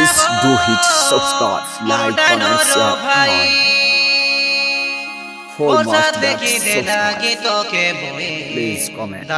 Please do hit subscribe, like, comment, share, and for more subscribe. Please comment.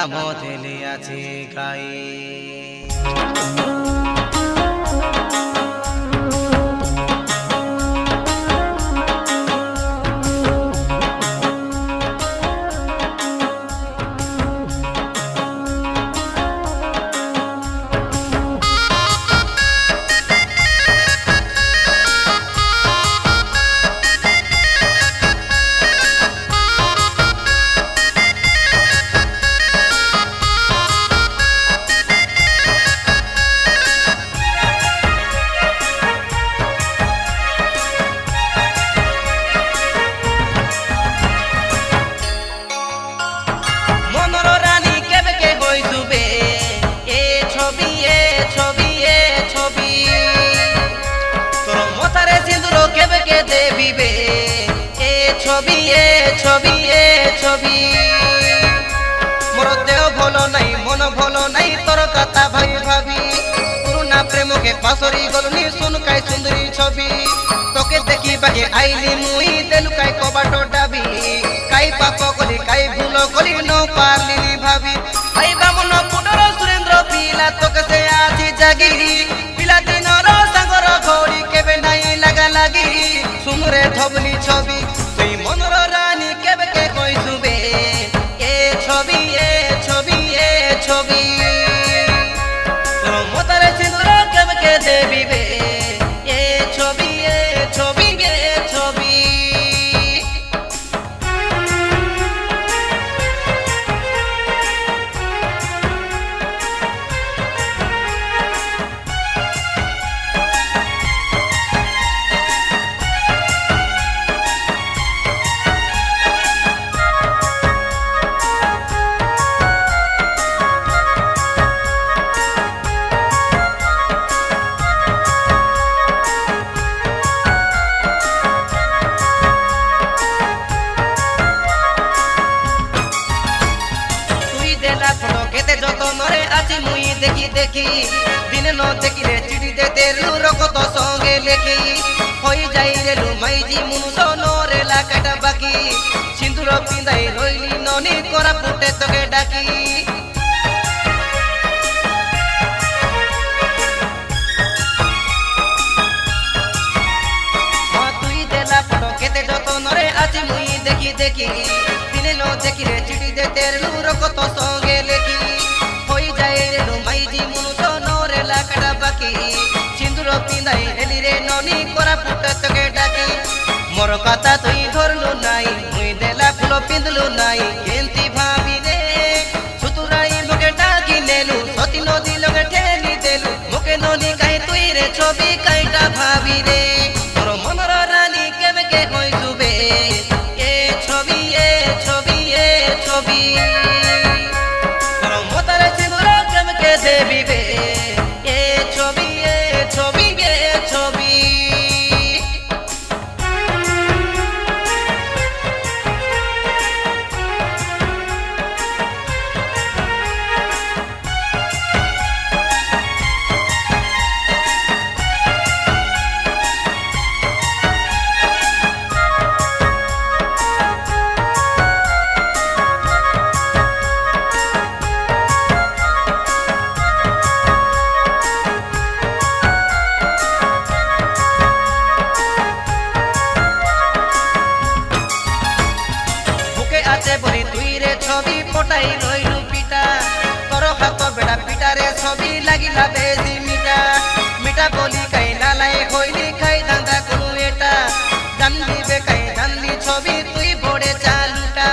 ছবি মোর দেহ ভালো নাই মন ভালো নাই তোর কথা ভাই ভাবি পুরুনা প্রেমকে পাসরি গলনি শুন কাই সুন্দরী ছবি তোকে দেখি বাকে আইলি মুই দেলু কাই কবাট ডাবি কাই পাপ কলি কাই ভুল কলি ন পারলিনি ভাবি আই বামন পুটর সুরেন্দ্র পিলা তোকে সে আজি জাগি পিলা দিনর সাগর ঘড়ি কেবে নাই লাগা লাগি সুমরে ধবলি ছবি তুই মনর রানী কেবে কে কই সুবে এ ছবি এ ছবি এ ছবি তোর মতারে সিঁদুর কেবে কে দেবি বে এ ছবি এ ছবি এ ছবি দেখি দেখি দিন ন দেখিলে চিঠি দেতে রকত সঙ্গে লেখি হই যাই রেলু মাইজি মুনুষ নরে লাকাটা বাকি সিন্দুর পিঁধাই রইলি ননি করা পুটে তোকে ডাকি তুই দেলা ফটো কেতে যতনরে আছি মুই দেখি দেখি দিনে ন দেখিলে চিঠি দেতে রকত সঙ্গে লেখি হই যাই রেলু মাইজি মুনুষ নরে লাকাটা বাকি সিন্দুর পিঁধাই রেলি রে ননি করা পুটে তোকে ডাকি মোর কথা তুই ধরলু নাই মুই দেলা ফুল পিঁধলু নাই কেন্তি ভাবি রে সুতুরাই মোকে ডাকি নেলু সতী নদী লগে ঠেলি দেলু মোকে ননি কাই তুই রে ছবি কাইটা ভাবি রে তোর মনর রানী কেবে কে কই সুবে এ ছবি এ ছবি এ ছবি তোর মতারে সিঁদুর কেবে কে দেবি বে এ ছবি এ ছবি এ ছবি বলি তুই রে ছবি পটাই রইলু পিটা তোর হাত বেড়া পিটারে ছবি লাগিলা বেশি মিটা মিটা বলি কাই নালাই হইলি খাই দান্দা কোনো এটা জানলি বে কাই জানলি ছবি তুই বড়ে চালুটা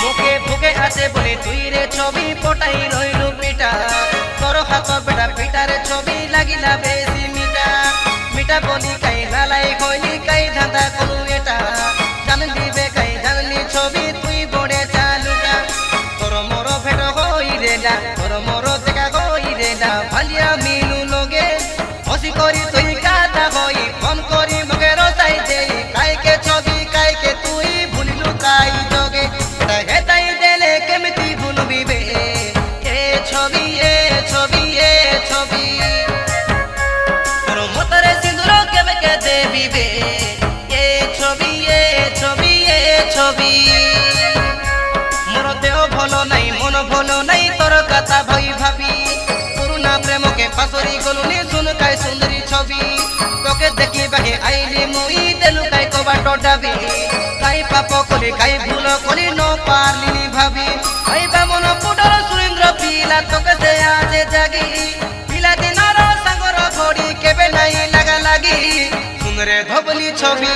মুখে ফুকে আছে বলি তুই রে ছবি পটাই রইলু পিটা তোর হাত বেড়া পিটারে ছবি লাগিলা বেশি মিটা মিটা বলি কাই নালাই হইলি কাই ধান্দা কোনো এটা জানলি বে কাই জানলি ছবি তুই বড়ে চালুটা তোর মোর ভেট হই রে না তোর মোর দেখা হই রে না ভালিয়া মিলু লগে হসি করি তুই কাটা হই ফোন করি মগে রসাই দেই কাইকে ছবি কাইকে তুই ভুলিলু কাই জগে হেতাই দেলে ছবি মোর দেহ ভালো নাই মন ভালো নাই তোর কথা ভাই ভাবি পুরুনা প্রেমকে পাসরি গলুনি শুন কাই সুন্দরী ছবি তোকে দেখি বাহে আইলি মুই দেলু কাই কবাট ডাবি কাই পাপ কলি কাই ভুল কলি ন পারলিনি ভাবি আই বামন পুটর সুরেন্দ্র পিলা তোকে সে আজে জাগি পিলা দিনর সাগর ঘড়ি কেবে নাই লাগা লাগি শুন রে ধবলি ছবি